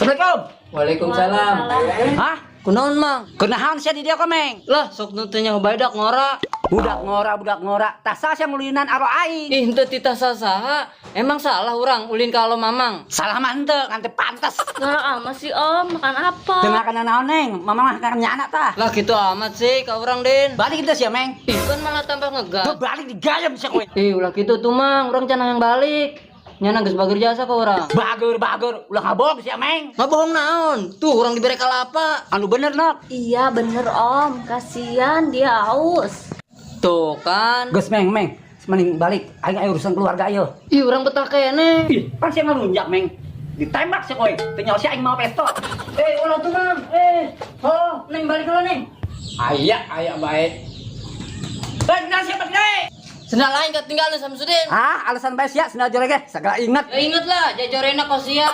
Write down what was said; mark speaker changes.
Speaker 1: Assalamualaikum.
Speaker 2: Waalaikumsalam.
Speaker 1: Hah?
Speaker 2: Kunaon mang?
Speaker 1: Kenahan sia di dia komeng.
Speaker 2: Lah sok nutunya badak ngora.
Speaker 1: Budak ngora. Tasa sia mulinan aro aing.
Speaker 2: Ih henteu ti tasa saha. Emang salah urang ulin ka alo mamang.
Speaker 1: Salah mah henteu, kan teu pantes.
Speaker 3: Galak amat sih om, makan apa?
Speaker 1: Teu kana naon neng, mamang mah kan nyana tah.
Speaker 2: Lah gitu amat sih ka urang Den.
Speaker 1: Balik kita sia meng.
Speaker 2: Ih kan malah tambah
Speaker 1: Tuh
Speaker 2: ngegas.
Speaker 1: balik digayam sia kowe.
Speaker 2: Ulah gitu tuh mang, urang cenah yang balik. Nyana geus bageur jasa ka urang.
Speaker 1: Bager, ulah ngabog sia meng.
Speaker 2: Ngabohong naon? Tuh urang dibere kalapa.
Speaker 1: Anu bener nok.
Speaker 3: Iya bener om, kasihan dia aus.
Speaker 2: Tuh kan.
Speaker 1: Geus meng. Mending balik, aing aya urusan keluarga ayo.
Speaker 2: Ih urang betah kene.
Speaker 1: Ih, pan sia ngelunjak meng. Ditembak sia kowe. Teu nyaho sia aing mau pesto.
Speaker 2: Ulah tuh mang. Neng balik dulu neng.
Speaker 1: Aya bae. Benar siapa gede?
Speaker 2: Sendal lain ketinggalan Samsudin.
Speaker 1: Alasan bae sia sendal jorege, sagala inget.
Speaker 2: Ya inget lah, jajorena kosia.